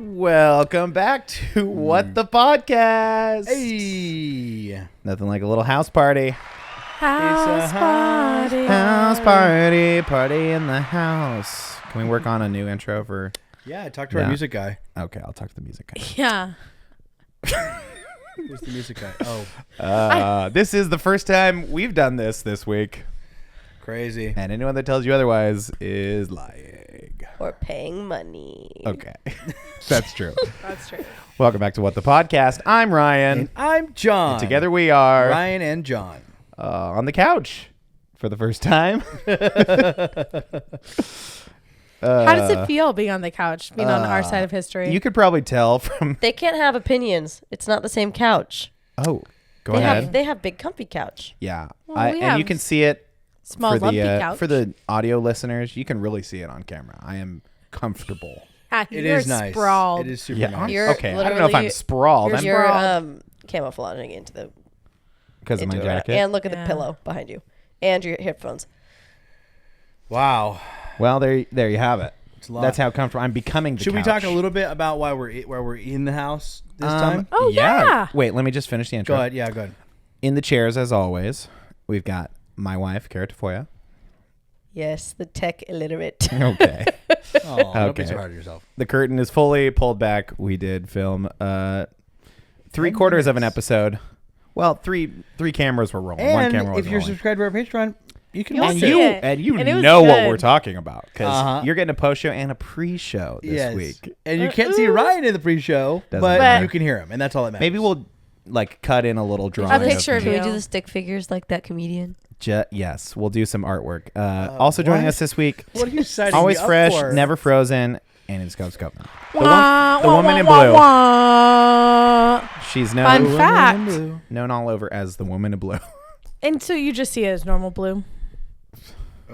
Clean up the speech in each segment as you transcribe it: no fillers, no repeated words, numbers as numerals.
Welcome back to What the Podcast. Hey. Nothing like a little house party. House party. House party. Party in the house. Can we work on a new intro for... Yeah, talk to our music guy. Okay, I'll talk to the music guy. Yeah. Who's the music guy? Oh. This is the first time we've done this week. Crazy. And anyone that tells you otherwise is lying. Or paying money. Okay. That's true. That's true. Welcome back to What the Podcast. I'm Ryan. And I'm John. And together we are... Ryan and John. On the couch for the first time. How does it feel being on the couch, being on our side of history? You could probably tell from... They can't have opinions. It's not the same couch. Oh, go ahead. They have big comfy couch. Yeah. Well, and you can see it small for lumpy the couch. for the audio listeners. You can really see it on camera. I am comfortable. It You're is nice. sprawled. It is super Yeah. nice. You're Okay. I don't know if I'm sprawled. I'm You're camouflaging into the because of my into it. jacket. And look at Yeah. the pillow behind you. And your headphones. Wow. Well, there you have it. It's a lot. That's how comfortable I'm becoming. The Should we couch. talk a little bit about why we're in the house this time? Oh, yeah. Wait, let me just finish the intro. Go ahead. Yeah, go ahead. In the chairs, as always, we've got my wife, Cara Tafolla. Yes, the tech illiterate. Okay. Oh, don't be Okay. so hard on yourself. The curtain is fully pulled back. We did film 3/4 of an episode. Well, three cameras were rolling. One And camera was if you're rolling. subscribed to our Patreon, you can You'll watch And see it. it. you And it was know what good. we're talking about because Uh-huh. you're getting a post show and a pre-show this Yes. week. And you can't see Ryan in the pre-show, Doesn't but matter. you can hear him, and that's all that matters. Maybe we'll cut in a little drawing. A picture of Can me. we you. do the stick figures like that comedian? Yes, we'll do some artwork. Also joining what? us this week, What are you signing always me up fresh, for? never frozen, and it's Skovmand. Wah, The wah, woman in wah, blue. wah. She's Fun known fact. known all over as the woman in blue. And so you just see it as normal blue.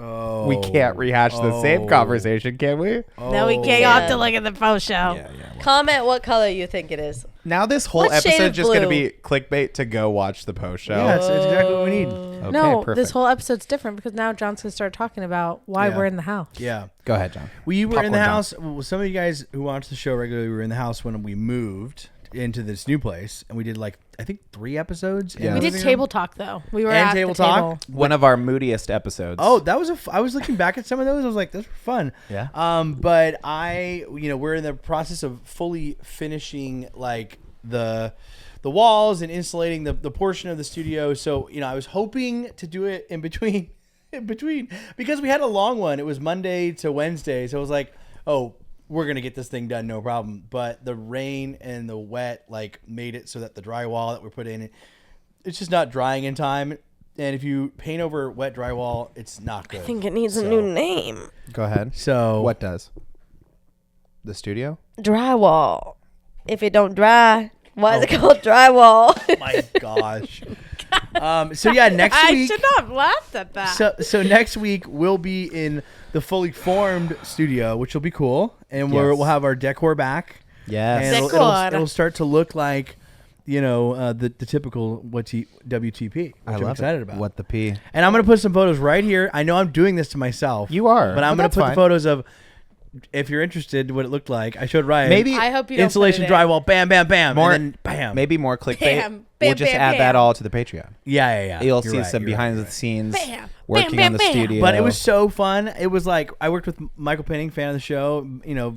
Oh. We can't rehash the same conversation, can we? No, we can't. You'll have to look at the post show. Comment what color you think it is. Now this whole What shade episode of just going to blue? be clickbait to go watch the post show. Yeah, it's exactly what we need. Okay, No, perfect. this whole episode's different because now John's going to start talking about why Yeah. we're in the house. Yeah. Go ahead, John. We were in the Popcorn John. house. Well, some of you guys who watch the show regularly were in the house when we moved into this new place, and we did I think 3 episodes. in Yeah. the We did living table room. talk, though. We were And at table the talk? table. One of our moodiest episodes. Oh, that was I was looking back at some of those. I was like, those were fun. Yeah. But we're in the process of fully finishing the walls and insulating the portion of the studio. So I was hoping to do it in between because we had a long one. It was Monday to Wednesday, so it was like, oh, we're gonna get this thing done, no problem. But the rain and the wet made it so that the drywall that we put in, it's just not drying in time. And if you paint over wet drywall, it's not good. I think it needs a new name. Go ahead. So What does? The studio? Drywall. If it don't dry, why is it called drywall? my gosh. So yeah, next I week. should not have laughed at that. So next week we'll be in the fully formed studio, which will be cool, and we'll have our decor back. Yes. And Decor. it'll start to look like, the typical WTP, which I I'm love excited it. about. What the P? And I'm gonna put some photos right here. I know I'm doing this to myself. You are, but I'm but gonna that's put fine. the photos of. If you're interested, what it looked like, I showed Ryan. Maybe I hope you don't insulation put it in. drywall, bam, bam, bam, More- and then bam. Maybe more clickbait. Bam, we'll bam, just bam, add that bam. all to the Patreon. Yeah. You'll You're see right, some you're behind right, the scenes Bam, working bam, on the bam, bam. studio. But it was so fun. It was like I worked with Michael Penning, fan of the show. Never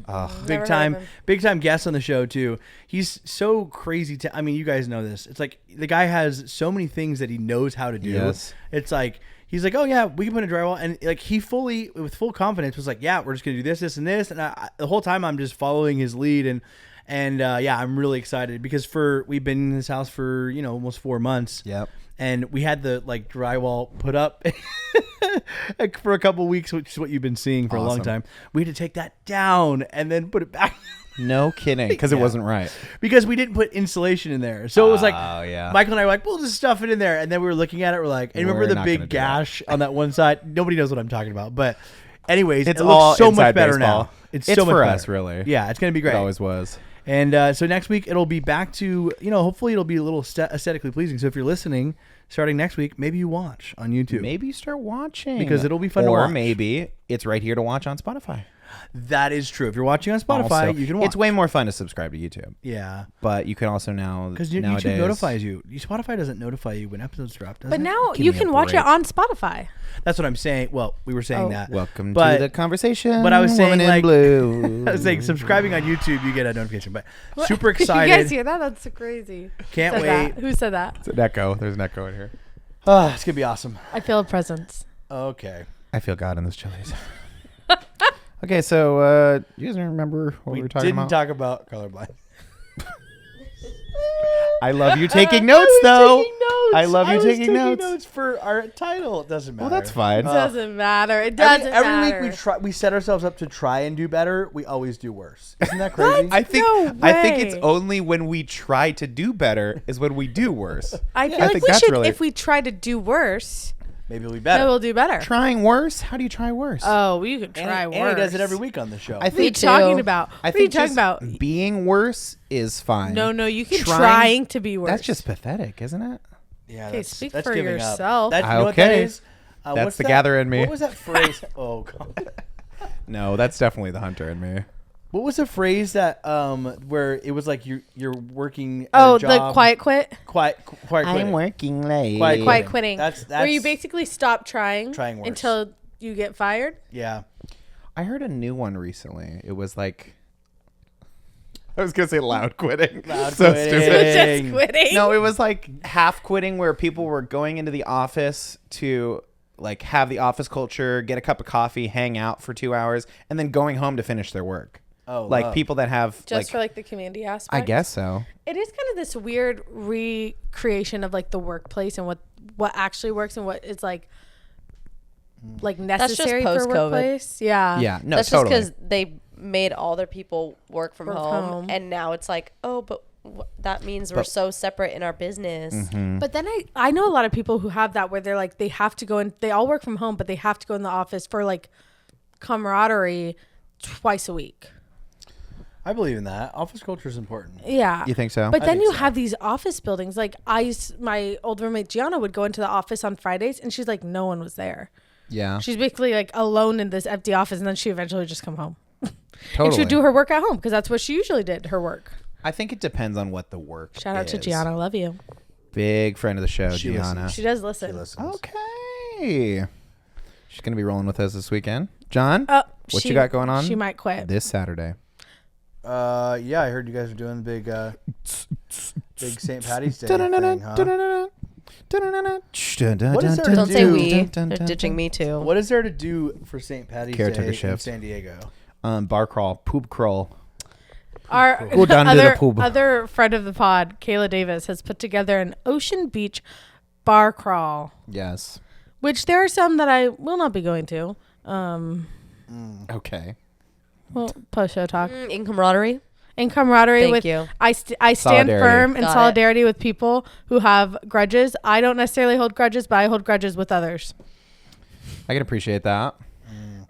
Big heard time, of him. big time guest on the show too. He's so crazy. I mean, you guys know this. It's like the guy has so many things that he knows how to do. Yes. It's like he's like, oh yeah, we can put in drywall, and he fully, with full confidence, was like, yeah, we're just gonna do this, and this, and the whole time I'm just following his lead, and yeah, I'm really excited because we've been in this house for almost 4 months. Yep. And we had the drywall put up for a couple weeks, which is what you've been seeing for a long Awesome. time. We had to take that down and then put it back No kidding, because it wasn't right. because we didn't put insulation in there. So it was like, Oh, yeah. Michael and I were like, we'll just stuff it in there. And then we were looking at it. We're like, and remember We're the not gonna big do gash on that one side? Nobody knows what I'm talking about. But anyways, It's it all looks so inside much better baseball. now. It's It's so much for better. us, really. Yeah, it's going to be great. It always was. And so next week it'll be back to, hopefully it'll be a little aesthetically pleasing. So if you're listening, starting next week, maybe you watch on YouTube. Maybe you start watching. Because it'll be fun to Or watch. maybe it's right here to watch on Spotify. That is true. If you're watching on Spotify, Also, you can watch. It's way more fun to subscribe to YouTube, Yeah. but you can also now Because nowadays YouTube notifies you. Spotify doesn't notify you when episodes drop, does But it? now Give you me a can watch it break. on Spotify. That's what I'm saying. Well, we were saying that. Welcome But- to the conversation. but I was saying, Woman in like- blue. I was saying, subscribing on YouTube, you get a notification. But super You excited. guys hear that? That's crazy. Can't Said wait. that? Who said that? It's an echo. There's an echo in here. It's going to be awesome. I feel a presence. Okay. I feel God in this Chili's. Okay, so you guys remember what we were talking didn't about? talk about colorblind. I love you taking notes, though. I love you was taking notes. for our title. It doesn't matter. Well, that's fine. Doesn't matter. It doesn't Every matter. week we set ourselves up to try and do better. We always do worse. Isn't that crazy? I think No it's way. only when we try to do better is when we do worse. I feel I like think we that's should, really- if we try to do worse, Maybe we'll be then better. we'll do better. Trying worse? How do you try worse? Oh, you could try Annie, worse. Annie does it every week on the show. I What are you think too. talking about? I What are you think talking just about? being worse is fine. No, you can Trying- trying to be worse. That's just pathetic, isn't it? yeah, Okay, that's, speak that's for giving yourself. Up. That's, you know what that Okay. is? That's What's the that? gatherer in me. What was that phrase? Oh God. No, that's definitely the hunter in me. What was the phrase that where it was like you're working? At Oh, a job, the quiet quit. quiet quitting. working late. Quiet Quiet quitting. That's where you basically stop trying Trying worse. until you get fired. Yeah. I heard a new one recently. It was like I was gonna say loud quitting. Loud So quitting. stupid. Dang. Just quitting. No, it was like half quitting where people were going into the office to like have the office culture, get a cup of coffee, hang out for 2 hours, and then going home to finish their work. Oh, like wow. people that have just for like the community aspect. I guess so. It is kind of this weird recreation of like the workplace and what actually works and what is like just necessary for post-COVID. workplace. Yeah. Yeah, no, That's totally. just because they made all their people work from Work home, home. and now it's like, oh, but that means we're so separate in our business. Mm-hmm. But then I know a lot of people who have that where they're like they have to go in, they all work from home, but they have to go in the office for like camaraderie twice a week. I believe in that. Office culture is important. Yeah. You think so? But I then think you so. have these office buildings. Like my old roommate Gianna would go into the office on Fridays and she's like, no one was there. Yeah. She's basically like alone in this empty office and then she eventually would just come home. Totally. And she would do her work at home because that's what she usually did, her work. I think it depends on what the work Shout out to is. Gianna. I love you. Big friend of the show, She Gianna. listens. She does She listen. listens. Okay. She's going to be rolling with us this weekend. John, what She- you got going on She might quit. this Saturday? Yeah, I heard you guys are doing the big St. Patty's Day thing, huh? What is there Don't to say do? we. They're ditching me too. What is there to do for St. Patty's Caretaker Day in shift. San Diego? Bar crawl, poop crawl. Our Go down to the pub. other friend of the pod, Kayla Davis, has put together an Ocean Beach bar crawl, Yes. which there are some that I will not be going to. Okay. Well, post show talk. In camaraderie. In camaraderie Thank with you. I stand Solidarity. firm in Got it. solidarity with people who have grudges. I don't necessarily hold grudges, but I hold grudges with others. I can appreciate that.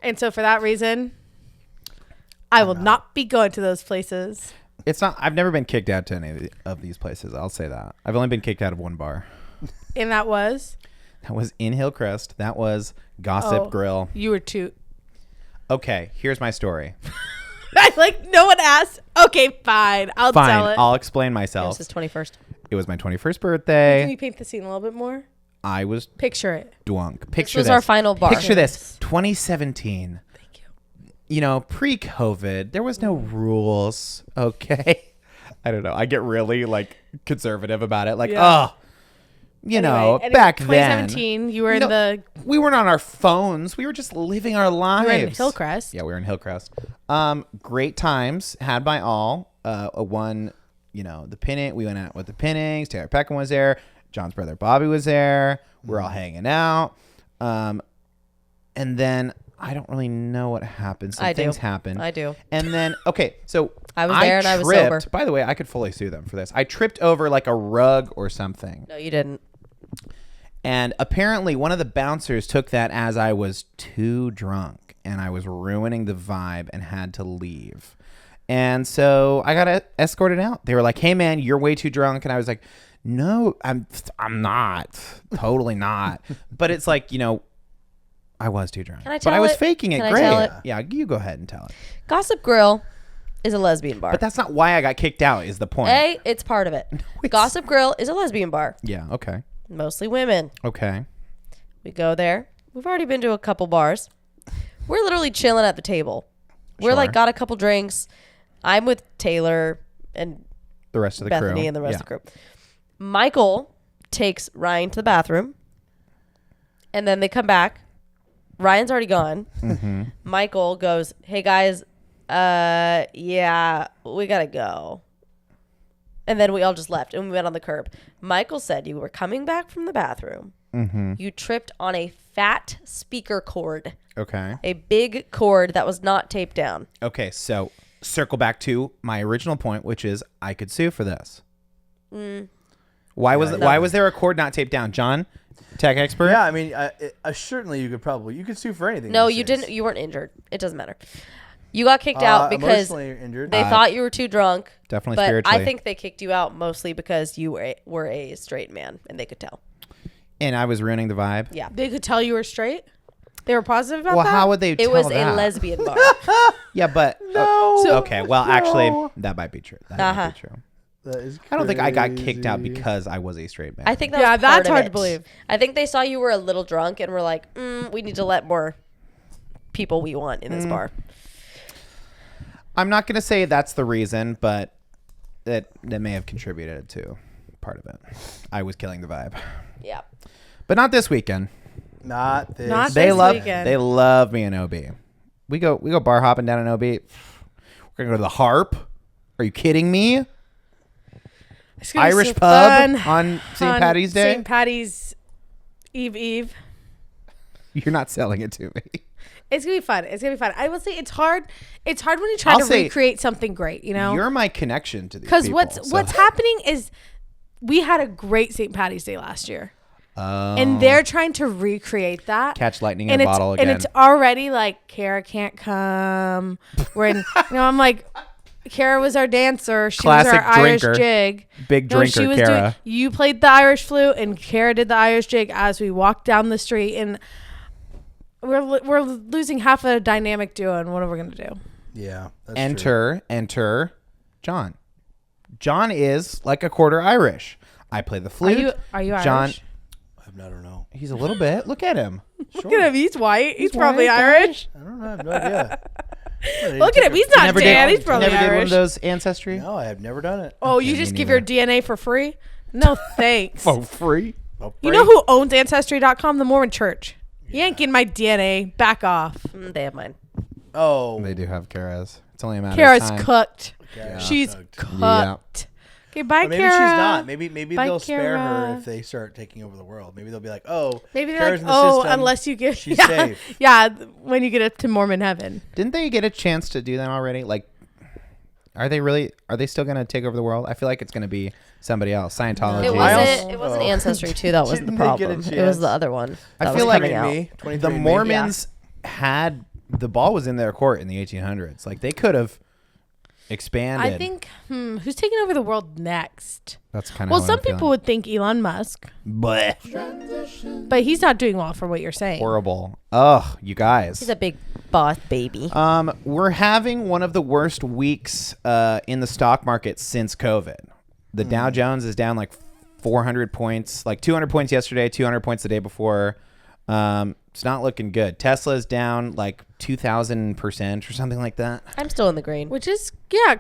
And so for that reason, I will not be going to those places. It's not. I've never been kicked out to any of these places. I'll say that. I've only been kicked out of one bar. And that was That was in Hillcrest. That was Gossip Oh. Grill. you were too. Okay, here's my story. I like no one asked. Okay, fine. I'll tell Fine, it. I'll explain It myself. was his 21st. It was my 21st Can birthday. you paint the scene a little bit more? I was Picture it. drunk. Picture was this. our final bar. Picture this. 2017. Thank you. You know, pre-COVID, there was no rules. Okay. I don't know. I get really like conservative about it. Like, Yeah. oh, you know, Anyway, back then, 2017, you were in we weren't on our phones. We were just living our lives. you were in Hillcrest. Yeah, we were in Hillcrest. Great times had by all. One, you know, the Pinning. We went out with the Pinnings. Taylor Peckham was there. John's brother Bobby was there. We're all hanging out. And then I don't really know what happened. Some I do. things happened. I do. And then, okay, so I was there and I was tripped- sober. By the way, I could fully sue them for this. I tripped over like a rug or something. No, you didn't. And apparently one of the bouncers took that as I was too drunk and I was ruining the vibe and had to leave. And so I got escorted out. They were like, "Hey man, you're way too drunk." And I was like, "No, I'm not. Totally not." But it's like, you know, I was too drunk. Can I but I tell was it? faking it. Can I Great. tell it? Yeah, you go ahead and tell it. Gossip Grill is a lesbian bar. But that's not why I got kicked out. Is the point? It's part of it. it's- Gossip Grill is a lesbian bar. Yeah. Okay. Mostly women. Okay. We go there. We've already been to a couple bars. We're literally chilling at the table. We're like Sure. got a couple drinks. I'm with Taylor and The rest of the Bethany crew and the rest of the crew. Michael takes Ryan to the bathroom. And then they come back. Ryan's already gone. Mm-hmm. Michael goes, "Hey guys, yeah, we gotta go." And then we all just left and we went on the curb. Michael said you were coming back from the bathroom. Mm-hmm. You tripped on a fat speaker cord, Okay. a big cord that was not taped down. Okay. So circle back to my original point, which is I could sue for this. Why was there a cord not taped down, John? Tech expert. Yeah, I mean, certainly you could sue for anything. No, these you days. didn't. You weren't injured. It doesn't matter. You got kicked out because emotionally injured. they thought you were too drunk. Definitely But spiritually. I think they kicked you out mostly because you were a straight man and they could tell. And I was ruining the vibe. Yeah. They could tell you were straight. They were positive about Well, that. how would they? It tell was that? a lesbian bar. Yeah, but No. okay. Well, actually, that might be true. That might Uh-huh. be true. That is I don't think I got kicked out crazy. because I was a straight man. I think that Yeah, was part that's of hard it. to believe. I think they saw you were a little drunk and were like, we need to let more people we want in this bar. I'm not going to say that's the reason, but that may have contributed to part of it. I was killing the vibe, Yeah. but not this weekend. Not this. Not They this love weekend. they love me in OB. We go bar hopping down in OB. We're gonna go to the Harp. Are you kidding me? It's gonna be Irish so pub fun. on St. Patty's Day. St. Patty's Eve. You're not selling it to me. It's gonna be fun. It's gonna be fun. I will say it's hard. It's hard when you try I'll to say recreate something great. You know, You're my connection to these because people. what's happening is we had a great St. Patty's Day last year, Oh. and they're trying to recreate that. Catch lightning in and a it's, bottle again. And it's already like Cara can't come. We're in. I'm like, Cara was our dancer. She was Classic our Irish drinker. jig. Big drinker, she was Cara. you played the Irish flute, and Cara did the Irish jig as we walked down the street, and we're losing half a dynamic duo. And what are we gonna do? Yeah. That's true. Enter John. John is like a quarter Irish. I play the flute. Are you John, Irish? I don't know. he's a little bit. Look at him. Look at him. He's white. He's white, probably guys. Irish. I don't know. I have no idea. Look at him. He's not tan. He's probably never did one of Irish. those ancestry No, I have never done it. Oh, you me just give your DNA for free? No, thanks. for free. Oh, You know who owns Ancestry.com? The Mormon Church. You ain't getting my DNA. Back off. They have mine. Oh. They do have Kara's. It's only a matter Kara's of time. cooked. Yeah. She's Cooked. cooked. Yeah. Okay, bye, Or maybe Kara. she's not. Maybe Bye, they'll spare Kara. her if they start taking over the world. Maybe they'll be like, oh, Maybe they're Kara's like, in the oh, system. unless you get She's yeah, safe. Yeah, when you get up to Mormon heaven. Didn't they get a chance to do that already? Like, are they still going to take over the world? I feel like it's going to be somebody else. Scientology. It wasn't Ancestry too. That wasn't the Didn't they get a problem. It was chance? the other one. I that feel was like coming out. Me, 23andMe. the Mormons had the ball was in their court in the 1800s. Like they could have expanded. I think, who's taking over the world next? that's kind of Well, some people would think Elon Musk, but but he's not doing well for what you're saying. horrible. Ugh, you guys. He's a big boss baby. We're having one of the worst weeks in the stock market since COVID. The Dow Jones is down like 400 points, like 200 points yesterday, 200 points the day before. It's not looking good. Tesla's down like 2,000% or something like that. I'm still in the green. Which is,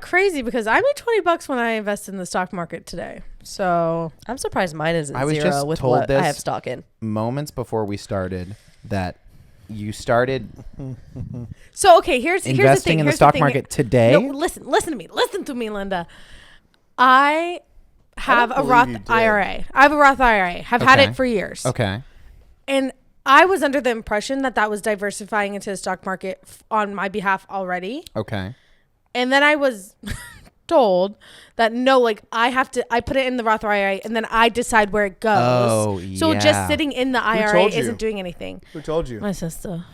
crazy because I made $20 when I invested in the stock market today. So I'm surprised mine is at I was zero just with told what I this- have stock in. Moments before we started that you started okay, here's the investing thing. in the Here's stock thing. market today. No, listen to me, Linda. I have a believe Roth you did. IRA. I have a Roth IRA. Have had Okay. it for years. Okay. And I was under the impression that was diversifying into the stock market on my behalf already. Okay. And then I was told that no, like I put it in the Roth IRA and then I decide where it goes. Oh, So yeah. just sitting in the IRA told you? isn't doing anything. Who told you? My sister.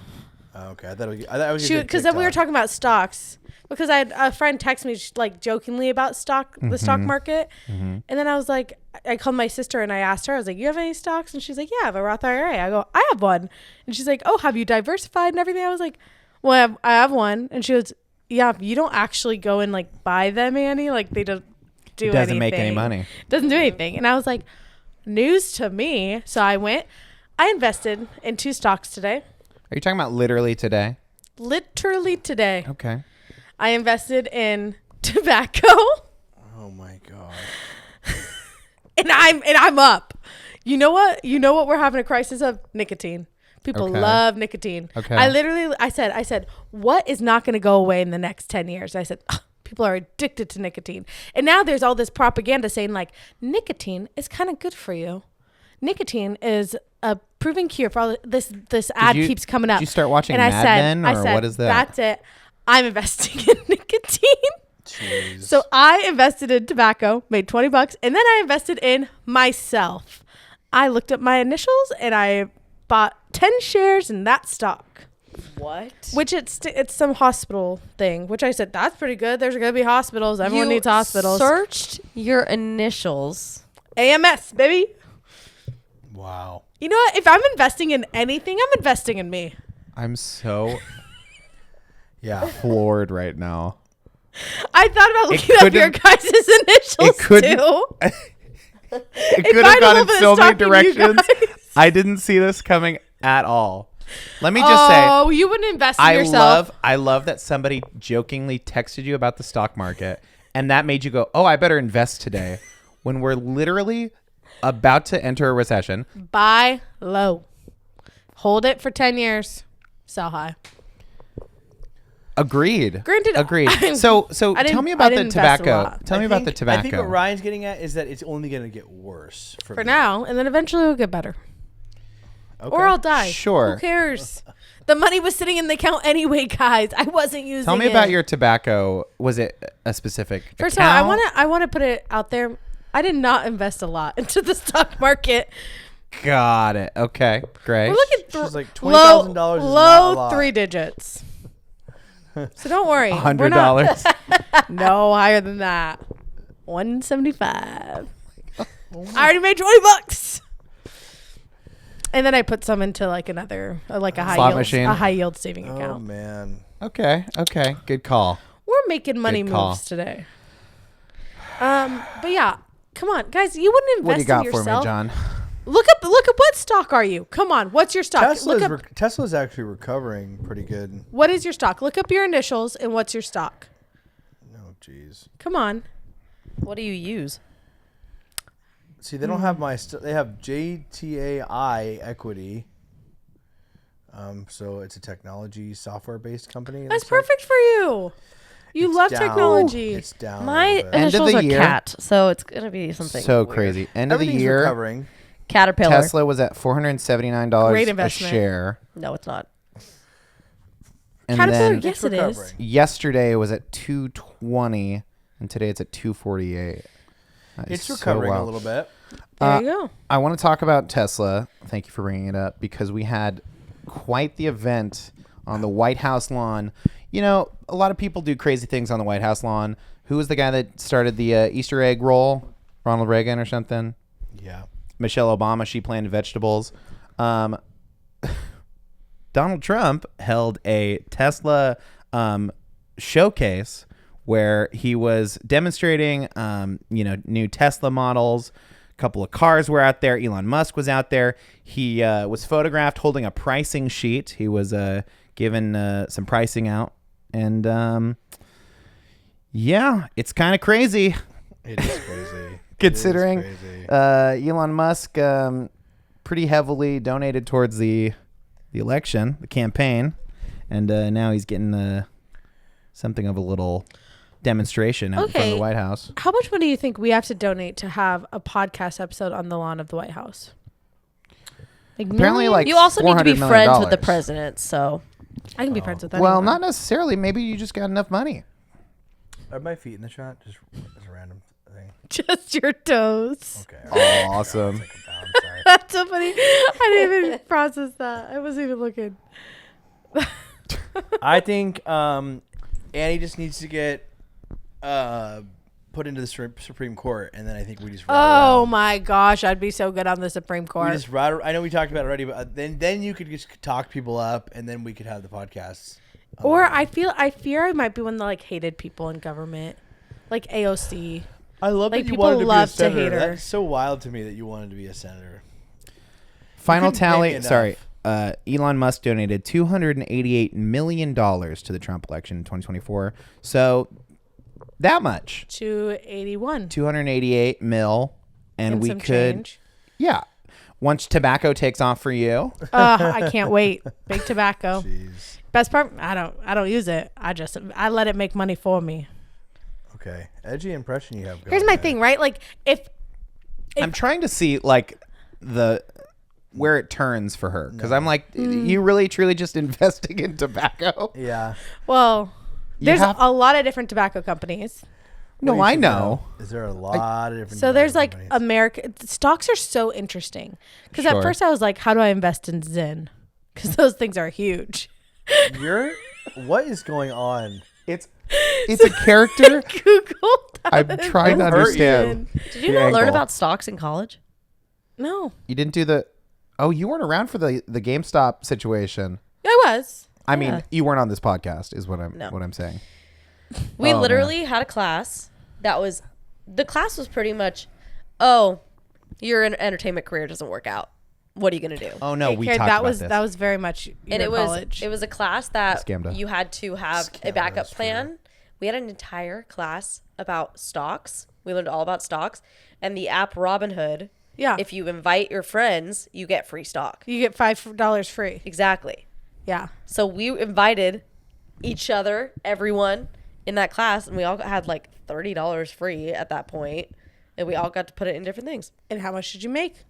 Oh, okay, I thought it was Because then we were talking about stocks. Because I had a friend text me like jokingly about the stock market, and then I was like, I called my sister and I asked her, I was like, "You have any stocks?" And she's like, "Yeah, I have a Roth IRA." I go, "I have one," and she's like, "Oh, have you diversified and everything?" I was like, "Well, I have one," and she goes, "Yeah, you don't actually go and like buy them, Annie. Like they don't do anything. Doesn't make any money. Doesn't do anything." And I was like, news to me. So I invested in 2 stocks today. Are you talking about literally today? Literally today. Okay. I invested in tobacco. Oh my god. and I'm up. You know what? You know what we're having a crisis of? Nicotine. People Okay. love nicotine. Okay. I said, what is not going to go away in the next 10 years? I said, people are addicted to nicotine. And now there's all this propaganda saying like nicotine is kind of good for you. Nicotine is a proven cure for all this ad keeps coming up. Did you start watching and Mad Men, or what is that? That's it. I'm investing in nicotine. Jeez. So I invested in tobacco, made $20, and then I invested in myself. I looked up my initials and I bought 10 shares in that stock. What? Which it's some hospital thing, which I said, that's pretty good. There's going to be hospitals. Everyone needs hospitals. Searched your initials. AMS, baby. Wow. You know what? If I'm investing in anything, I'm investing in me. I'm so Yeah. floored right now. I thought about looking up your guys' initials too. It could have gone in so many directions. I didn't see this coming at all. Let me just say, oh, you wouldn't invest in yourself. I love that somebody jokingly texted you about the stock market, and that made you go, "Oh, I better invest today," when we're literally about to enter a recession. Buy low, hold it for 10 years, sell high. Agreed. Granted, Agreed. So tell me about the tobacco. Tell me about the tobacco. I think what Ryan's getting at is that it's only going to get worse for now, and then eventually it'll get better. Okay. Or I'll die. Sure. Who cares? The money was sitting in the account anyway, guys. I wasn't using it. Tell me about your tobacco. Was it a specific First of all, account? I want to put it out there. I did not invest a lot into the stock market. Got it. Okay. Great. We're looking She's like $20,000 is not a low lot. 3 digits. So don't worry. $100. No, higher than that. 175. I already made $20. And then I put some into like another, like a high yield saving account. Oh man. Okay. Good call. We're making money Good call. moves today. But yeah, come on, guys. You wouldn't invest What do you got in yourself. for me, John? Look up what stock are you? Come on, what's your stock? Tesla's actually recovering pretty good. What is your stock? Look up your initials and what's your stock? Oh jeez. Come on. What do you use? See, they don't have they have JTAI equity. So it's a technology software based company. That's perfect for you. You love technology. It's down. My End of initials the are year. CAT, so it's gonna be something So weird. crazy. End of the Everything's year. recovering. Caterpillar. Tesla was at $479 Great a investment. share. No, it's not. And Caterpillar, then yes, it is. yesterday it was at 220, and today it's at 248. It's recovering a little bit. There you go. I want to talk about Tesla. Thank you for bringing it up, because we had quite the event on the White House lawn. You know, a lot of people do crazy things on the White House lawn. Who was the guy that started the Easter egg roll? Ronald Reagan or something? Yeah. Michelle Obama, she planted vegetables. Donald Trump held a Tesla showcase where he was demonstrating, new Tesla models. A couple of cars were out there. Elon Musk was out there. He was photographed holding a pricing sheet. He was given some pricing out. And it's kind of crazy. It is crazy. Considering It is crazy. Elon Musk pretty heavily donated towards the election, the campaign, and now he's getting something of a little demonstration out in front of the White House. How much money do you think we have to donate to have a podcast episode on the lawn of the White House? Apparently, like You also need to be $400 million. friends with the president, so I can be friends with that. Well, not necessarily. Maybe you just got enough money. Are my feet in the shot? Just as a random thing. Just your toes. Okay. Oh, awesome. I'm sorry. That's so funny. I didn't even process that. I wasn't even looking. I think Annie just needs to get put into the Supreme Court, and then I think we just Oh my gosh, I'd be so good on the Supreme Court. we just ride. I know we talked about it already, but then you could just talk people up, and then we could have the podcasts. Or I fear I might be one of the like hated people in government, like AOC. I love Like, that you people wanted to love be a to senator. hate her. That's so wild to me that you wanted to be a senator. Final couldn't pick tally. enough. Sorry. Elon Musk donated $288 million to the Trump election in 2024. So that much. 281. 288 mil. And we some could. change. Yeah. Once tobacco takes off for you. I can't wait. Big tobacco. Jeez. Best part, I don't use it. I let it make money for me. Okay. Edgy impression you have going. Here's my there. thing, right? Like if I'm trying to see like where it turns for her. Because I'm like, you really truly just investing in tobacco? Yeah. well, there's have- a lot of different tobacco companies. No, What do you I think know. Is there a lot of different So there's tobacco like companies? America stocks are so interesting because Sure. at first I was like, how do I invest in Zen? Because those things are huge. What is going on? It's a character. Google. I'm trying to Don't hurt you. understand. Did you the not learn angle. about stocks in college? No, You didn't do the. Oh, you weren't around for the GameStop situation. I was. I mean, Yeah. you weren't on this podcast, is what I'm No. saying. We Oh, literally had a class that was, the class was pretty much, oh, your entertainment career doesn't work out. What are you gonna do? Oh no, we Okay, talked that about was this. that was very much And your college. it was a class that Scammed us. you had to have a backup plan. We had an entire class about stocks. We learned all about stocks and the app Robinhood. Yeah. If you invite your friends, you get free stock. You get $5 free. Exactly. Yeah. So we invited each other, everyone in that class, and we all had like $30 free at that point, and we all got to put it in different things. And how much did you make?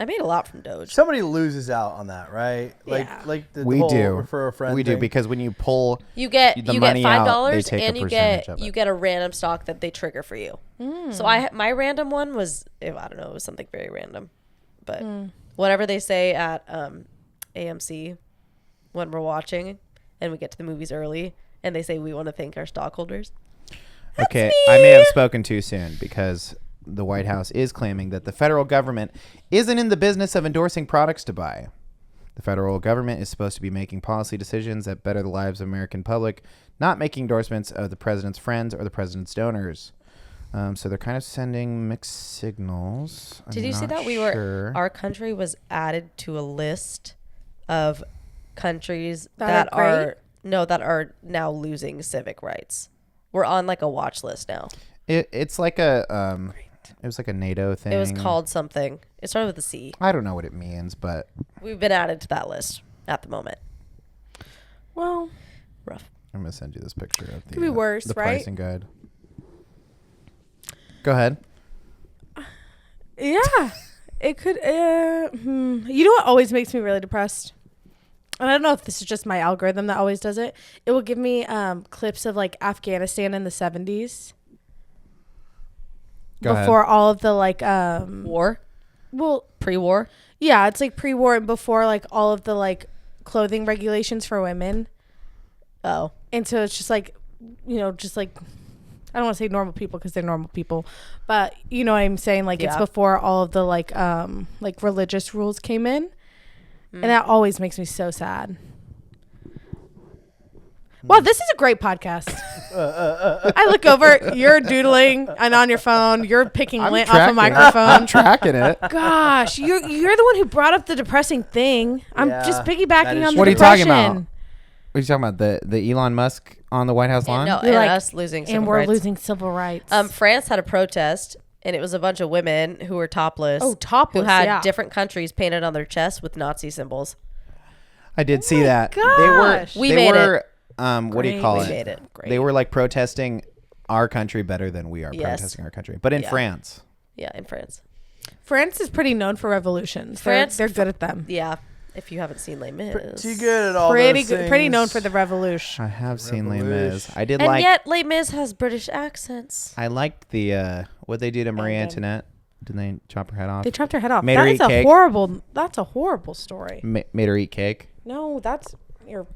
I made a lot from Doge. Somebody loses out on that, right? Like, Yeah. like the we whole do. refer a friend We do thing. because when you pull, You get the you money get out, $5 they take a and percentage of it. you get a random stock that they trigger for you. So my random one was, I don't know, it was something very random, but whatever they say at AMC when we're watching and we get to the movies early and they say we want to thank our stockholders. okay, I may have spoken too soon because the White House is claiming that the federal government isn't in the business of endorsing products to buy. The federal government is supposed to be making policy decisions that better the lives of the American public, not making endorsements of the president's friends or the president's donors. So they're kind of sending mixed signals. Did you see that our country was added to a list of countries that are now losing civic rights? We're on like a watch list now. It's like a it was like a NATO thing. It was called something. It started with a C. I don't know what it means, but We've been added to that list at the moment. Well, Rough. I'm gonna send you this picture of the Could be worse, the right? pricing guide. Go ahead. yeah. It could. You know what always makes me really depressed? And I don't know if this is just my algorithm that always does it. It will give me clips of like Afghanistan in the 70s. Go ahead. Before all of the like War? well, Pre-war? yeah, it's like pre-war and before like all of the like clothing regulations for women. Oh. And so it's just like, you know, just like, I don't want to say normal people because they're normal people, but you know what I'm saying? Like it's Yeah. before all of the like religious rules came in. And that always makes me so sad. Wow, this is a great podcast. I look over, you're doodling and on your phone, you're picking lint off a I'm microphone. tracking it. Gosh, you're the one who brought up the depressing thing. I'm Yeah, just that piggybacking is on the true. What are you talking depression. about? What are you talking about? The Elon Musk on the White House lawn? No, You're and like, us losing civil And we're rights. losing civil rights. France had a protest, and it was a bunch of women who were topless. Oh, topless, Who had yeah. different countries painted on their chests with Nazi symbols. I did see that. gosh. We they made were what do you Great. call We it? made it. Great. They were like protesting our country better than we are Yes. protesting our country. But in Yeah. France. Yeah, in France. France is pretty known for revolutions. France- They're good at them. Yeah, if you haven't seen Les Mis. Pretty good at all Pretty those good, pretty known things. for the revolution. I have seen Les Mis. Revolution. I did And like yet Les Mis has British accents. I liked the what they do to Marie Ending. Antoinette. Didn't they chop her head off? They chopped her head off. Made her That eat is a cake. horrible. That's a horrible story. Made her eat cake. No, that's you're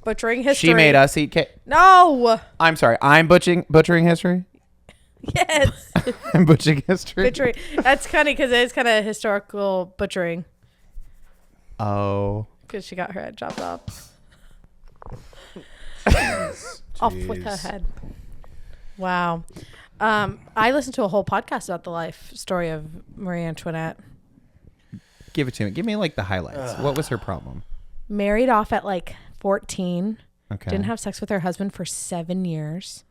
butchering history. She made us eat cake. No. I'm sorry. I'm butchering history. Yes. I'm butchering history. Butchering. That's funny because it is kind of historical butchering. Oh. Because she got her head chopped off. Off with her head. Wow. I listened to a whole podcast about the life story of Marie Antoinette. Give it to me. Give me like the highlights. What was her problem? Married off at like 14. Okay. Didn't have sex with her husband for 7 years.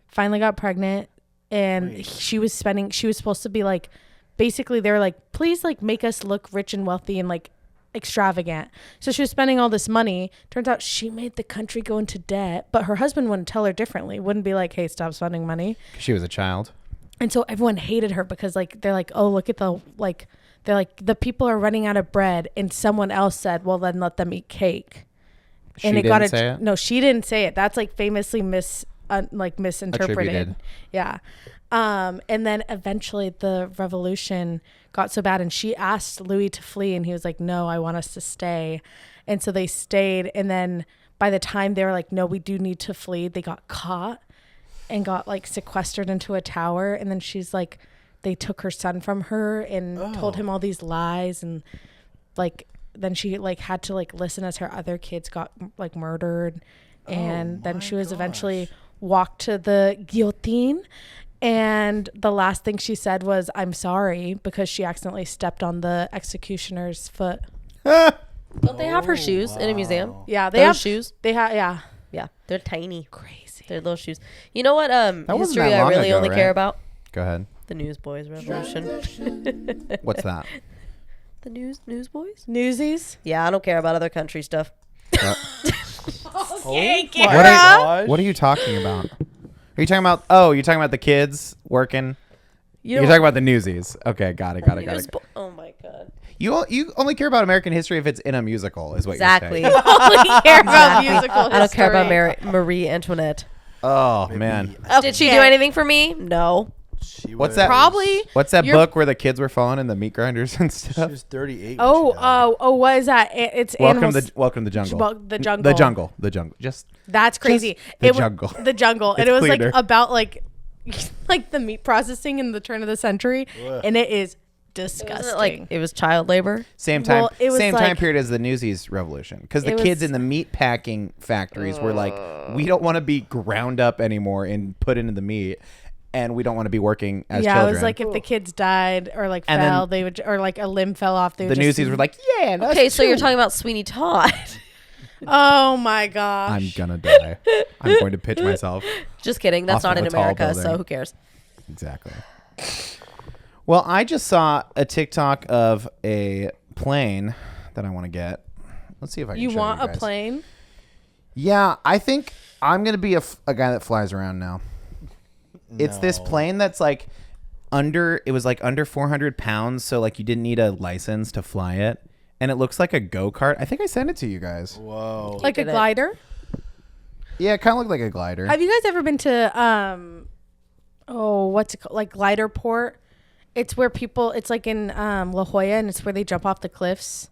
Finally got pregnant. And she was supposed to be like, basically they were like, please like make us look rich and wealthy and like extravagant. So she was spending all this money. Turns out she made the country go into debt, but her husband wouldn't tell her differently. Wouldn't be like, hey, stop spending money. She was a child. And so everyone hated her because like, they're like, oh, look at the, like, they're like, the people are running out of bread. And someone else said, well, then let them eat cake. She didn't say it? No, she didn't say it. That's like famously misinterpreted. Attributed. Yeah. And then eventually the revolution got so bad and she asked Louis to flee and he was like, no, I want us to stay. And so they stayed. And then by the time they were like, no, we do need to flee, they got caught and got like sequestered into a tower. And then she's like, they took her son from her and told him all these lies. And like, then she like had to like listen as her other kids got like murdered. And then she was eventually walked to the guillotine. And the last thing she said was, I'm sorry, because she accidentally stepped on the executioner's foot. Don't they have her shoes in a museum? Yeah, they Those have shoes. They have, yeah. Yeah, they're tiny. Crazy. They're little shoes. You know what? wasn't History that I long really ago, only right? care about Go ahead. the Newsboys Revolution. What's that? The Newsboys? Newsies. Yeah, I don't care about other country stuff. Okay, What are you talking about? Are you talking about? Oh, you're talking about the kids working. You're talking about the Newsies. Okay, got it. Oh my god. You only care about American history if it's in a musical, is what Exactly. you're saying. only care about musical history. I don't care about Marie Antoinette. Oh man, Did she do anything for me? No. what's that? Probably. What's that book where the kids were falling in the meat grinders and She stuff? was 38. What is that? It's Welcome animals. to the jungle. The jungle. The jungle. Just That's crazy. the It jungle. The jungle. And It's it was cleaner. like about like like the meat processing in the turn of the century, and it is disgusting. Wasn't it like it was child labor? Same time. Well, it was same time like- period as the Newsies revolution, because the It kids was- in the meat packing factories were like, we don't want to be ground up anymore and put into the meat, and we don't want to be working as children. it was like if the kids died or like And fell, then they would, or like a limb fell off. They the would just, Newsies were like, yeah. That's Okay, so you're true. talking about Sweeney Todd. oh my gosh. I'm gonna die. I'm going to pitch myself. Just kidding. That's Off not of in a tall America, so building. who cares? Exactly. Well, I just saw a TikTok of a plane that I want to get. Let's see if I can You show want you a guys. plane? Yeah, I think I'm going to be a guy that flies around now. It's this No. plane that's like it was like under 400 pounds. So like you didn't need a license to fly it. And it looks like a go-kart. I think I sent it to you guys. Whoa. Like a did it. glider? Yeah, it kind of looked like a glider. Have you guys ever been to what's it called? Like glider port? It's where people. It's like in La Jolla, and it's where they jump off the cliffs.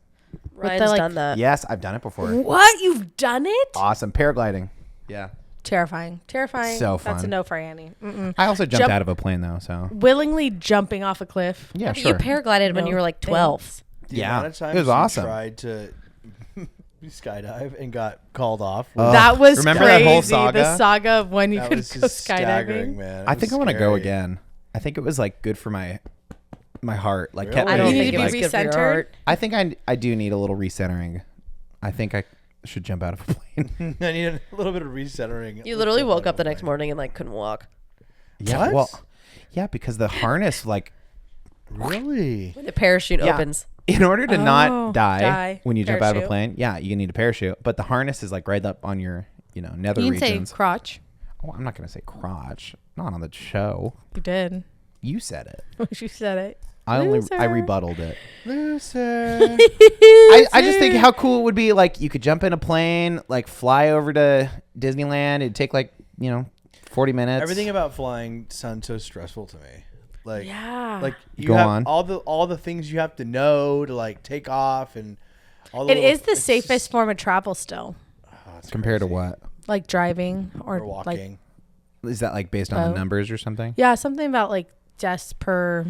Ryan's like- done that. Yes, I've done it before. What? You've done it? Awesome. Paragliding. Yeah. Terrifying. So That's a fun. no for Annie. Mm-mm. I also jumped Jump- out of a plane though, so. Willingly jumping off a cliff. Yeah, But sure. You paraglided when No, you were like 12. thanks. The Yeah, amount of times it was you awesome. tried to skydive and got called off. That was remember crazy. that whole saga? The saga of when you That could was go just staggering, skydiving. man. I think I want to go again. I think it was like good for my heart. Like kept Really? I me don't You think need it to was be good for your recentered? heart. I think I do need a little recentering. I think I should jump out of a plane. I need a little bit of recentering. You literally woke up the next morning and like couldn't walk. Yeah, What? well, yeah, because the harness, like, Really? The parachute Yeah. opens. in order to Oh, not die die. when you jump out of a Parachute. plane, yeah, you need a parachute. But the harness is like right up on your, nether You can say regions. crotch. Oh, I'm not gonna say crotch. Not on the show. You did. You said it. You said it. I Loser. rebutted it. Loser. I just think how cool it would be. Like you could jump in a plane, like fly over to Disneyland. It'd take like 40 minutes. Everything about flying sounds so stressful to me. Like, Yeah. like you Go have on. all the things you have to know to like take off and all the It little- is the it's safest just- form of travel still. Compared to crazy. what? Like driving or Or like walking. Is that like based on the Oh. numbers or something? yeah, something about like deaths per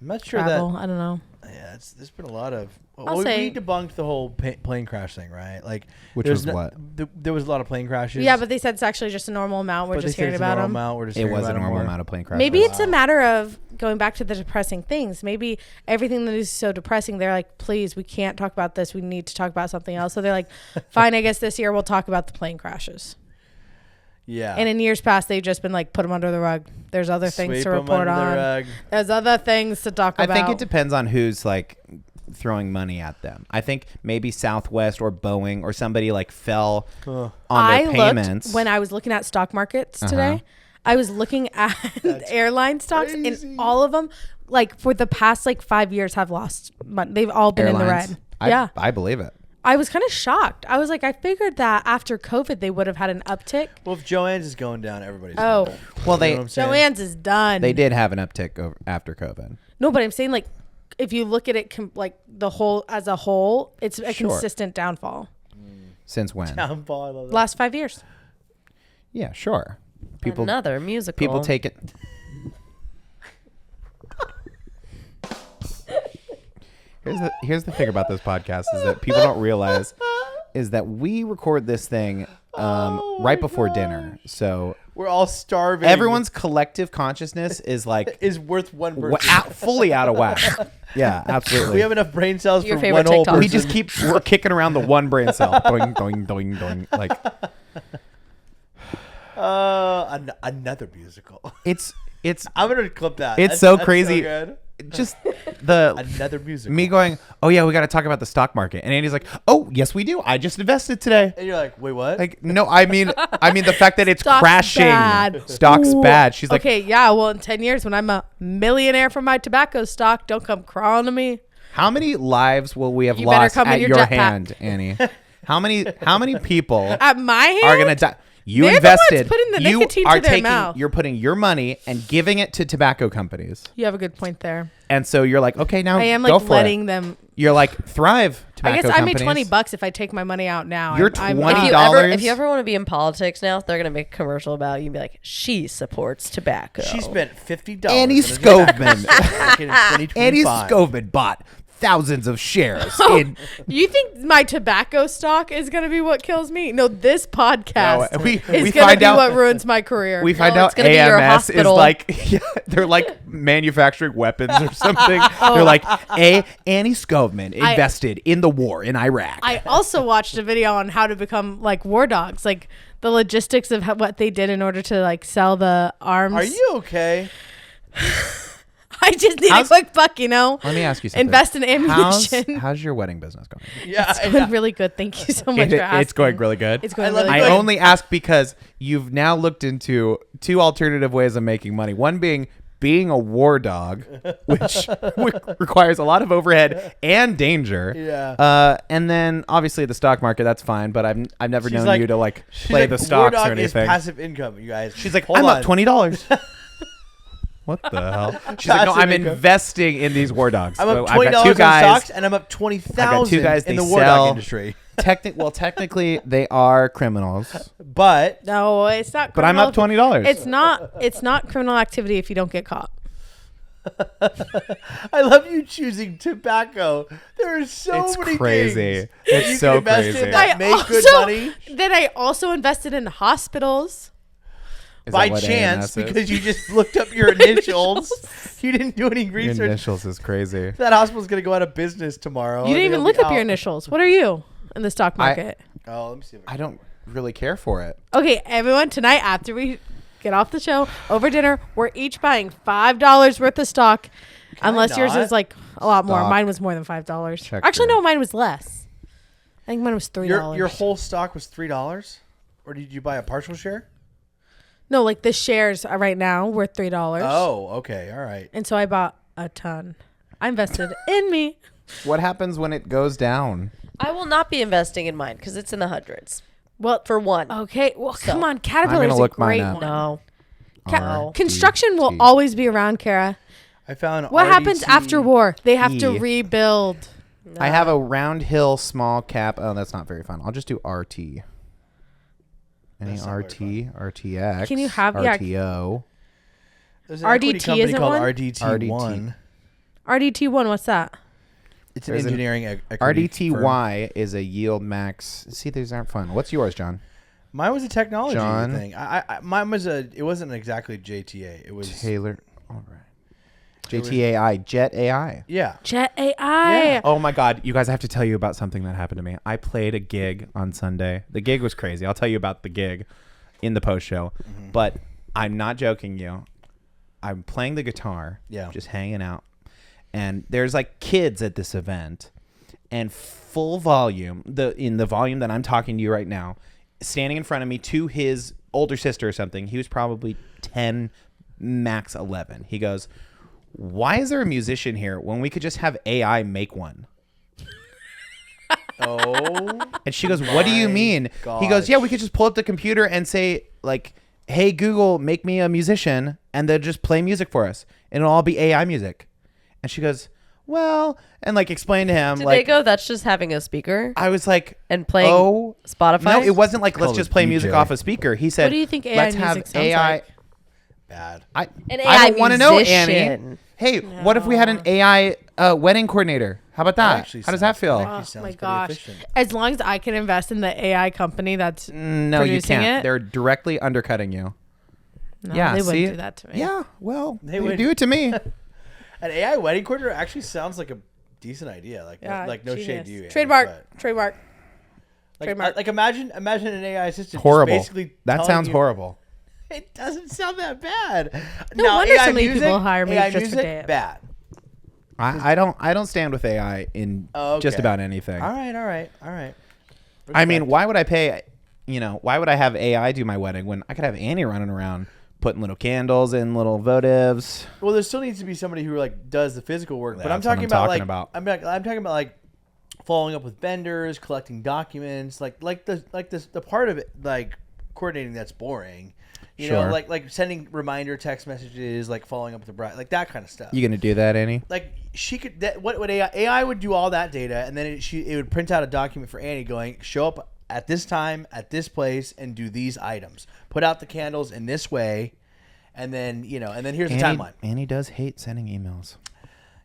I'm not sure travel. I don't know. that. Yeah, there's been a lot of. I'll we say- debunked the whole plane crash thing, right? Like, Which there's was no- what? There was a lot of plane crashes. Yeah, but they said it's actually just a normal amount. We're but they just said hearing it's a about normal them. amount. We're just It hearing was a about it normal more. amount of plane crashes. Maybe it's a Wow. matter of going back to the depressing things. Maybe everything that is so depressing, they're like, please, we can't talk about this. We need to talk about something else. So they're like, fine, I guess this year we'll talk about the plane crashes. Yeah. And in years past, they've just been like, put them under the rug. There's other things Sweep to 'em report under the on. rug. There's other things to talk I about. think it depends on who's like throwing money at them. I think maybe Southwest or Boeing or somebody like fell on I their looked payments. when I was looking at stock markets Uh-huh. today. I was looking at airline stocks, crazy. and all of them, like for the past like 5 years, have lost money. They've all been in the Airlines. red. Yeah, I believe it. I was kind of shocked. I was like, I figured that after COVID, they would have had an uptick. Well, if Joanne's is going down, everybody's Oh. going down. Well, You they know what I'm saying? Joanne's is done. they did have an uptick after COVID. No, but I'm saying like, if you look at it like the whole as a whole, it's a Sure. consistent downfall. Since when? Downfall, I love that. Last 5 years. Yeah, sure. People Another musical. people take it. Here's the thing about this podcast is that people don't realize is that we record this thing right before dinner. So We're all starving. everyone's collective consciousness is like is worth one person. fully out of whack. Yeah, absolutely. We have enough brain cells Your for favorite one whole TikTok. person. We just we're kicking around the one brain cell. Doing, doing, doing, doing. Like Another musical. it's I'm gonna clip that. It's so That's crazy. good. just the Another musical. me going, oh yeah, we got to talk about the stock market, and Andy's like, oh yes, we do. I just invested today. And you're like, wait, what? Like, no, I mean the fact that it's Stock's crashing. bad. Stock's Ooh. bad. She's like, Okay, yeah, well, in 10 years, when I'm a millionaire from my tobacco stock, don't come crawling to me. how many lives will we have You better lost come in at your your jetpack. hand, Annie? How many people At my hand? are gonna die? You They're the ones invested. putting the you nicotine are to their taking. mouth. You're putting your money and giving it to tobacco companies, You have a good point there. and so you're like, okay, now I am go like for letting it. them. You're like, thrive. I Tobacco guess I made companies. $20 if I take my money out now. You're I'm- $20. If you ever want to be in politics now, they're gonna make a commercial about you and be like, she supports tobacco. She spent $50. Annie on a Skovmand. back in 2025. Annie Skovmand bought thousands of shares in. You think my tobacco stock is going to be what kills me? No, this podcast No, we is find going to be out- what ruins my career. We find No, out it's gonna be your AMS is hospital. like, yeah, they're like manufacturing weapons or something. Oh. They're like, Annie Skovmand invested in the war in Iraq. I also watched a video on how to become like war dogs, like the logistics of what they did in order to like sell the arms. Are you okay? I just need How's- a quick buck, you know. Let me ask you something. Invest in ammunition. How's your wedding business going? Yeah. It's going really good. Thank you so much for asking. It's going really good. It's going I love really it. I good. only ask because you've now looked into two alternative ways of making money. One being a war dog, which requires a lot of overhead and danger. Yeah. And then obviously the stock market, that's fine, but I've never She's known like- you to like She's play like, the War stocks Dog or is anything. passive income, you guys. She's like, Hold I'm on. up $20. What the hell? She's like, no, Passive I'm income. investing in these war dogs. I'm So up I've got $20 two on guys. stocks, and I'm up 20,000 guys, in they the war sell- dog industry. Technically, they are criminals, But No, it's not. but I'm up $20. It's not. It's not criminal activity if you don't get caught. I love you choosing tobacco. There are so It's many crazy. things It's you so can invest crazy. in that make good money Then I also invested in hospitals. Is by that what chance AMS is? because you just looked up your initials. You didn't do any Your research. initials is crazy. That hospital's going to go out of business tomorrow. You didn't and even it'll look be up your out. initials. What are you in the stock market? Oh, let me see. If I don't really care for it. Okay, everyone, tonight after we get off the show, over dinner, we're each buying $5 worth of stock. Unless yours not? is like a lot more. Stock. Mine was more than $5. Check Actually, your- no, mine was less. I think mine was $3. your whole stock was $3, or did you buy a partial share? No, like the shares are right now worth $3. Oh, okay, all right. And so I bought a ton. I invested in me. What happens when it goes down? I will not be investing in mine because it's in the hundreds Well, for one. okay. Well, So, come on. Caterpillar's a look mine great up. one. No. Ca- RDT. construction will always be around, Kara. I found What happens RDT. after war? They have to E. rebuild. I have a round hill small cap. Oh, that's not very fun. I'll just do RT. Any That's not very RT, RTX, Can you have- RTO? There's an equity RDT company isn't called one? RDT1. RDT1, what's that? It's an There's an engineering equity firm. RDTY is a yield max. See, these aren't fun. What's yours, John? Mine was a technology John? thing. Mine was it wasn't exactly JTA. It was Taylor. All right. JTAI, Jet AI. yeah. Jet AI. Yeah. Oh my God, you guys, I have to tell you about something that happened to me. I played a gig on Sunday. The gig was crazy. I'll tell you about the gig in the post show. But I'm not joking you. I'm playing the guitar, just hanging out. And there's like kids at this event, and full volume, in the volume that I'm talking to you right now, standing in front of me to his older sister or something. He was probably 10, max 11. He goes, "Why is there a musician here when we could just have AI make one?" Oh. And she goes, "What do you mean?" He goes, "Yeah, we could just pull up the computer and say like, 'Hey Google, make me a musician,' and they'll just play music for us, and it'll all be AI music." And she goes, "Well," and like explain to him Did like, they go, that's just having a speaker I was like, and playing Spotify? No, it wasn't like, let's Called just a play music DJ. off a speaker. He said, What do you think AI let's music have sounds AI. like? Bad. I An I AI don't want to know, Annie. musician. Hey, what if we had an AI wedding coordinator? How about that? actually How does that sounds- feel? that actually Oh sounds my pretty gosh. efficient. As long as I can invest in the AI company that's No, you producing can't. it. They're directly undercutting you. No, Yeah, they see? wouldn't do that to me. Yeah, well, They they would. do it to me. An AI wedding coordinator actually sounds like a decent idea. Like Yeah, like no shade genius. to you. Annie, Trademark. but, Trademark. Like, Trademark. like imagine an AI assistant. just Horrible. Basically That telling sounds you- horrible. It doesn't sound that bad. No wonder so many people hire me AI just for music, that. bad. I don't stand with AI in Oh, okay. just about anything. All right. I mean, Respect. why would I pay? Why would I have AI do my wedding when I could have Annie running around putting little candles in little votives? Well, there still needs to be somebody who like does the physical work. But I'm That's what talking I'm about talking like about. I'm talking about like following up with vendors, collecting documents, like the part of it like coordinating that's boring. You know, Sure. like sending reminder text messages, like following up with the bride, like that kind of stuff. You gonna do that, Annie? Like she could what would AI would do all that data, and then it would print out a document for Annie going, show up at this time at this place and do these items, put out the candles in this way, and then here's the timeline. Annie does hate sending emails.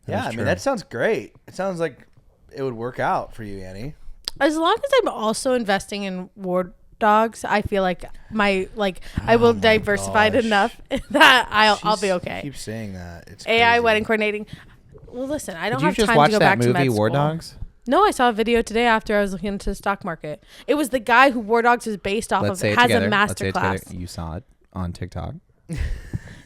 Yeah, is I mean true. that sounds great. It sounds like it would work out for you, Annie. As long as I'm also investing in ward dogs, I feel like I will diversify it gosh. enough that I'll be okay. Keep saying that. It's AI crazy. wedding coordinating. Well, listen, I don't Did you have just time watch to go that back to movie med War school. Dogs? No, I saw a video today after I was looking into the stock market. It was the guy who War Dogs is based off Let's of. say it Has together. a Let's master say it class. together. You saw it on TikTok.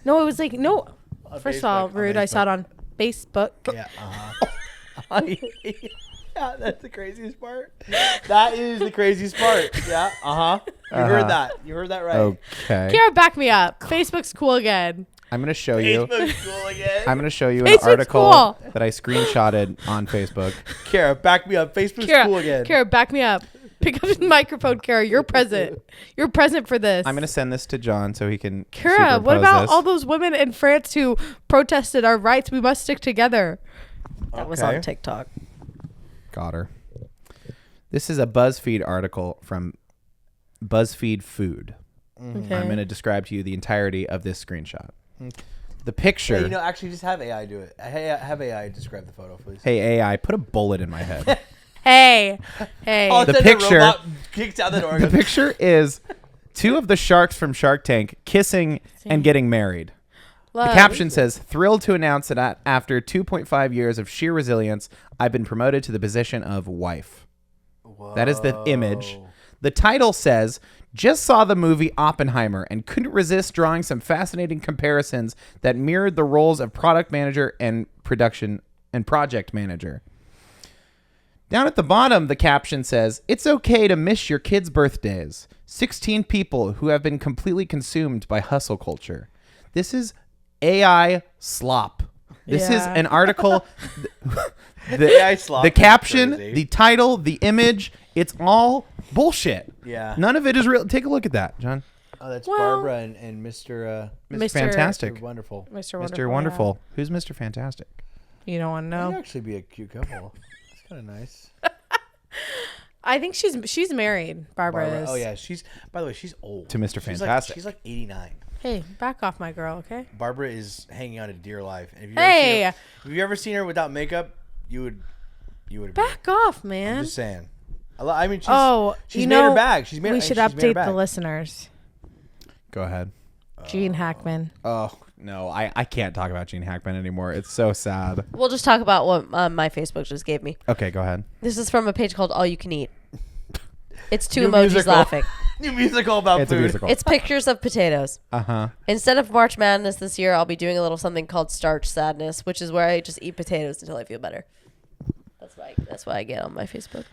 No, it was like no. On First of all, Facebook, on rude. I saw it Facebook. on Facebook. Yeah. Yeah, that's the craziest part. That is the craziest part. Yeah. You heard that. You heard that right. Okay. Kara, back me up. Facebook's cool again. I'm gonna show you. Facebook's cool again. I'm gonna show you an Facebook's article cool. that I screenshotted on Facebook. Kara, back me up. Facebook's Kara, cool again. Kara, back me up. Pick up the microphone, Kara. You're present. You're present for this. I'm gonna send this to John so he can. Kara, what superimpose about this. all those women in France who protested our rights? We must stick together. That was Okay. on TikTok. Got her. This is a BuzzFeed article from BuzzFeed Food. Okay. I'm gonna describe to you the entirety of this screenshot. The picture. Yeah, actually, just have AI do it. Have AI describe the photo, please. Hey AI, put a bullet in my head. Hey. All of The a sudden, picture- robot kicks out the door. and The goes, picture is two of the sharks from Shark Tank kissing and getting married. The Love. caption says, "Thrilled to announce that after 2.5 years of sheer resilience, I've been promoted to the position of wife." That is the image. The title says, "Just saw the movie Oppenheimer and couldn't resist drawing some fascinating comparisons that mirrored the roles of product manager and production and project manager." Down at the bottom, the caption says, "It's okay to miss your kids' birthdays. 16 people who have been completely consumed by hustle culture." This is AI slop. This is Yeah. an article. The AI slop The is caption, crazy. the title, the image, it's all bullshit. Yeah. None of it is real. Take a look at that, John. Oh, that's Well- Barbara and Mr. Mr. Fantastic. Mr. Wonderful. Mr. Mr. Wonderful. Who's Mr. Fantastic? Yeah. You don't want to That'd know. actually be a cute couple. That's kind of nice. I think she's married. Barbara is. Oh yeah, by the way, she's old. To Mr. She's Fantastic. She's like 89. Hey, back off, my girl. Okay. Barbara is hanging on to dear life. And Hey. if you ever seen her without makeup, you would Back off, man. I'm just saying. I mean, she's you made know, her bag. She's made. We should she's made her update bag. the listeners. Go ahead. Gene Hackman. Oh no, I can't talk about Gene Hackman anymore. It's so sad. We'll just talk about what my Facebook just gave me. Okay, go ahead. This is from a page called All You Can Eat. It's two New emojis musical. laughing. New musical about It's a food. musical. It's pictures of potatoes. Uh-huh. Instead of March Madness this year, I'll be doing a little something called Starch Sadness, which is where I just eat potatoes until I feel better. That's why I get on my Facebook.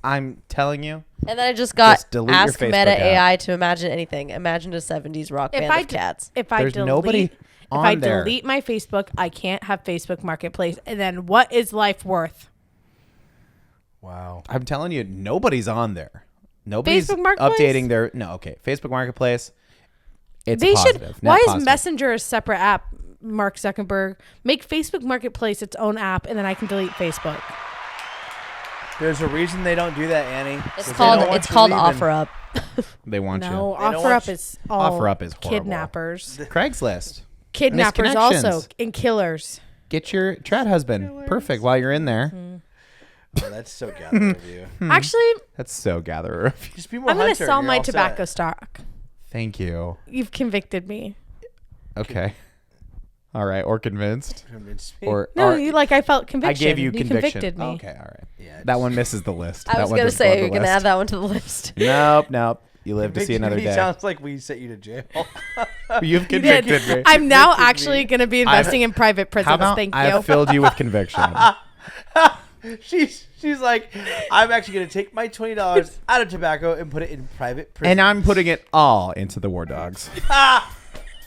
I'm telling you. And then I just got Just delete your Ask Facebook Meta app. AI to imagine anything. Imagine a 70s rock band of cats. If I There's nobody on there. delete my Facebook, I can't have Facebook Marketplace. And then what is life worth? Wow. I'm telling you, nobody's on there. Nobody's Facebook Marketplace? updating their Facebook Marketplace. It's They positive. should. Why is positive. Messenger a separate app? Mark Zuckerberg, make Facebook Marketplace its own app, and then I can delete Facebook. There's a reason they don't do that, Annie. It's 'Cause they don't called want it's you called leaving. OfferUp. They want No, They don't OfferUp want is all OfferUp is horrible. kidnappers. you. Craigslist. Kidnappers also connections. and killers. Get your trad husband. Perfect while you're in there. Oh, that's so gathering of you. Actually, That's so gatherer of you. Just be more I'm going to Hunter, sell you're my all tobacco set. stock. Thank you. You've convicted me. Okay. All right. Or convinced. Convince me. Or No, or I felt conviction. I gave you conviction. convicted me. Okay. All right. Yeah, That one misses the list. I That was one going to doesn't go on say, the you're going to list. add that one to the list. Nope. You live to see another He day. sounds like we sent you to jail. You've You did. convicted me. I'm now Convicted actually me. going to be investing in private prisons. How about Thank I you. have filled you with conviction? She's like, I'm actually gonna take my $20 out of tobacco and put it in private prison. And I'm putting it all into the War Dogs.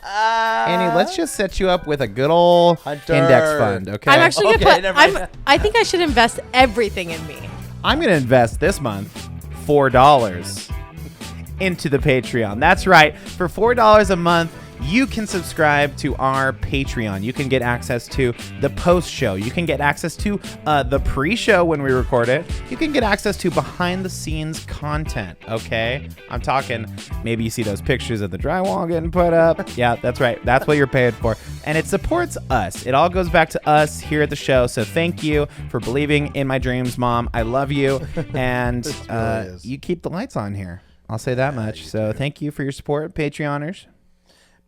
Annie, let's just set you up with a good old Hunter. index fund, okay? I'm actually Okay, going to never mind. put. I think I should invest everything in me. I'm going to invest this month $4 into the Patreon. That's right. For $4 a month, you can subscribe to our Patreon. You can get access to the post show. You can get access to the pre-show when we record it. You can get access to behind-the-scenes content, okay? I'm talking, maybe you see those pictures of the drywall getting put up. Yeah, that's right. That's what you're paid for. And it supports us. It all goes back to us here at the show. So thank you for believing in my dreams, Mom. I love you. And really is. you keep the lights on here. I'll say that much. So thank you for your support, Patreoners.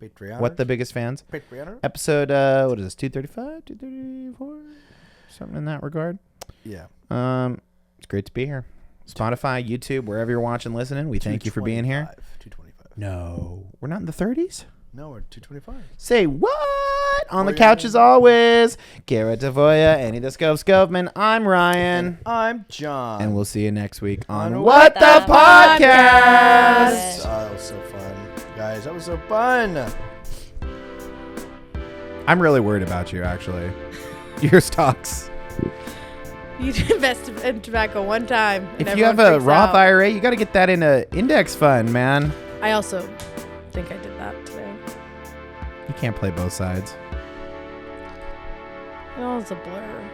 Patreon. What the biggest fans? Patreon? Episode, what is this, 235, 234? Something in that regard. Yeah. It's great to be here. Spotify, YouTube, wherever you're watching, listening, we thank you for being here. 225. No, we're not in the 30s? No, we're 225. Say what? On the We're couch in- as always. Cara Tafolla, Annie the Skovmand. I'm Ryan. I'm John. And we'll see you next week on On What the the Podcast. Oh, that was so fun. Guys, that was so fun. I'm really worried about you, actually. Your stocks. You invest in tobacco one time. And If you have everyone a freaks Roth out. IRA, you got to get that in an index fund, man. I also think I did that today. You can't play both sides. It all is a blur.